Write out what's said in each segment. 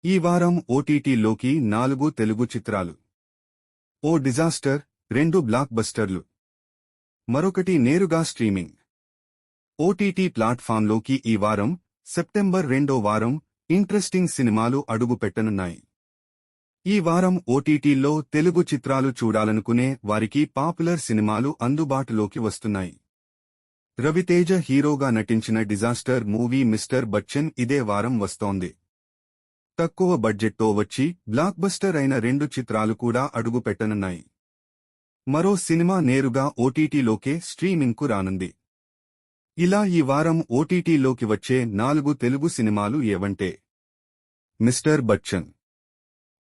ఈ వారం ఓటీటీలోకి 4 తెలుగు చిత్రాలు. ఓ డిజాస్టర్, 2 బ్లాక్ బస్టర్లు, మరొకటి నేరుగా స్ట్రీమింగ్. ఓటీటీ ప్లాట్ఫామ్లోకి ఈ వారం, సెప్టెంబర్ 2వ వారం, ఇంట్రెస్టింగ్ సినిమాలు అడుగుపెట్టనున్నాయి. ఈ వారం ఓటీటీల్లో తెలుగు చిత్రాలు చూడాలనుకునే వారికి పాపులర్ సినిమాలు అందుబాటులోకి వస్తున్నాయి. రవితేజ హీరోగా నటించిన డిజాస్టర్ మూవీ మిస్టర్ బచ్చన్ ఇదే వారం వస్తోంది. తక్కువ బడ్జెట్తో వచ్చి బ్లాక్ బస్టర్ అయిన 2 చిత్రాలు కూడా అడుగుపెట్టనున్నాయి. మరో సినిమా నేరుగా ఓటీటీలోకే స్ట్రీమింగ్కు రానుంది. ఇలా ఈ వారం ఓటీటీలోకి వచ్చే 4 తెలుగు సినిమాలు ఏవంటే: మిస్టర్ బచ్చన్.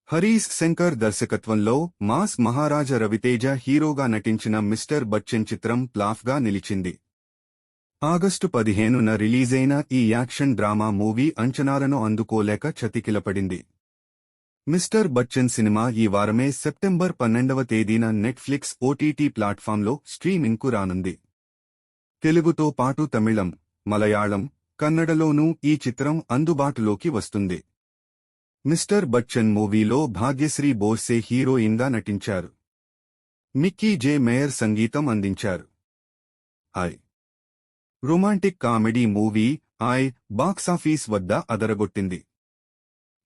హరీశ్ శంకర్ దర్శకత్వంలో మాస్ మహారాజా రవితేజ హీరోగా నటించిన మిస్టర్ బచ్చన్ చిత్రం ఫ్లాప్గా నిలిచింది. ఆగస్టు 15న రిలీజైన ఈ యాక్షన్ డ్రామా మూవీ అంచనాలను అందుకోలేక చతికిలపడింది. మిస్టర్ బచ్చన్ సినిమా ఈ వారమే సెప్టెంబర్ 12వ తేదీన నెట్ఫ్లిక్స్ ఓటీటీ ప్లాట్ఫామ్లో స్ట్రీమింగ్కు రానుంది. తెలుగుతో పాటు తమిళం, మలయాళం, కన్నడలోనూ ఈ చిత్రం అందుబాటులోకి వస్తుంది. మిస్టర్ బచ్చన్ మూవీలో భాగ్యశ్రీ బోర్సే హీరోయిన్గా నటించారు. మిక్కీ జే మేయర్ సంగీతం అందించారు. Romantic comedy movie I box office వద్ద అదరగొట్టింది.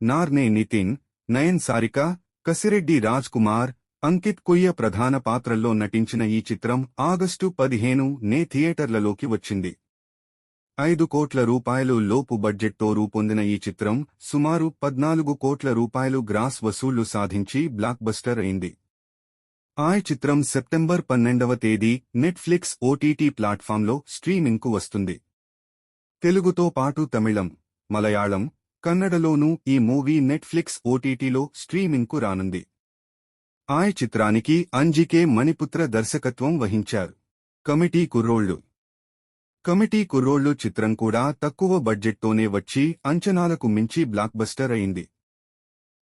నార్నే నితిన్, నయన్ సారిక, కసిరెడ్డి రాజ్ కుమార్, అంకిత్ కుయ్య ప్రధాన పాత్రల్లో నటించిన ఈ చిత్రం ఆగస్టు 15నే థియేటర్లలోకి వచ్చింది. 5 కోట్ల రూపాయలు లోపు బడ్జెట్తో రూపొందిన ఈ చిత్రం సుమారు 14 కోట్ల రూపాయలు గ్రాస్ వసూళ్లు సాధించి బ్లాక్ బస్టర్ అయింది. ఈ చిత్రం సెప్టెంబర్ 12వ తేదీ నెట్ఫ్లిక్స్ ఓటీటీ ప్లాట్ఫామ్లో స్ట్రీమింగ్కు వస్తుంది. తెలుగుతో పాటు తమిళం, మలయాళం, కన్నడలోనూ ఈ మూవీ నెట్ఫ్లిక్స్ ఓటీటీలో స్ట్రీమింగ్కు రానుంది. ఈ చిత్రానికి అంజికే మణిపుత్ర దర్శకత్వం వహించారు. కమిటీ కుర్రోళ్లు. కమిటీ కుర్రోళ్లు చిత్రం కూడా తక్కువ బడ్జెట్తోనే వచ్చి అంచనాలకు మించి బ్లాక్ బస్టర్ అయింది.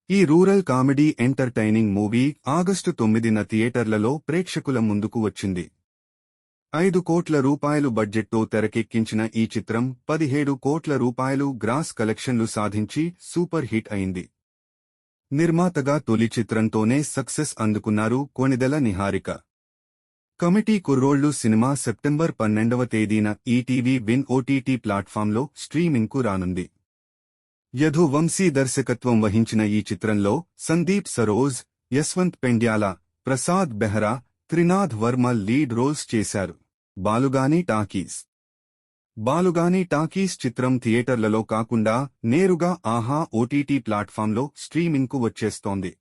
ఈ rural comedy entertaining movie August 9న థియేటర్లలో ప్రేక్షకుల ముందుకు వచ్చింది. 5 కోట్ల రూపాయలు బడ్జెట్తో తెరకెక్కించిన ఈ చిత్రం 17 కోట్ల రూపాయలు గ్రాస్ కలెక్షన్లు సాధించి సూపర్ హిట్ అయింది. నిర్మాతగా తొలి చిత్రంతోనే సక్సెస్ అందుకున్నారు కొణిదెల నిహారిక. కమిటీ కుర్రోళ్లు సినిమా సెప్టెంబర్ 12వ తేదీన ఈటీవీ విన్ ఓటీటీ ప్లాట్ఫామ్లో స్ట్రీమింగ్కు రానుంది. యధు వంశీ దర్శకత్వం వహించిన ఈ చిత్రంలో సందీప్ సరోజ్, యశ్వంత్ పెండ్యాల, ప్రసాద్ బెహ్రా, త్రినాథ్ వర్మ లీడ్ రోల్స్ చేశారు. బాలుగాని టాకీస్ చిత్రం థియేటర్లలో కాకుండా నేరుగా ఆహా ఓటీటీ ప్లాట్ఫామ్లో స్ట్రీమింగ్కు వచ్చేస్తోంది.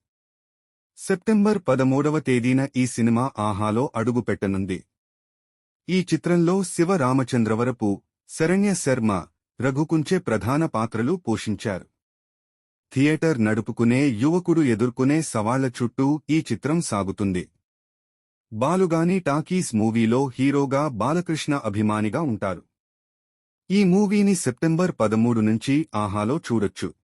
సెప్టెంబర్ 13వ తేదీన ఈ సినిమా ఆహాలో అడుగుపెట్టనుంది. ఈ చిత్రంలో శివ రామచంద్రవరపు, శరణ్య శర్మ, రఘుకుంచే ప్రధాన పాత్రలు పోషించారు. థియేటర్ నడుపుకునే యువకుడు ఎదుర్కొనే సవాళ్ల చుట్టూ ఈ చిత్రం సాగుతుంది. బాలుగాని టాకీస్ మూవీలో హీరోగా బాలకృష్ణ అభిమానిగా ఉంటారు. ఈ మూవీని సెప్టెంబర్ 13 నుంచి ఆహాలో చూడొచ్చు.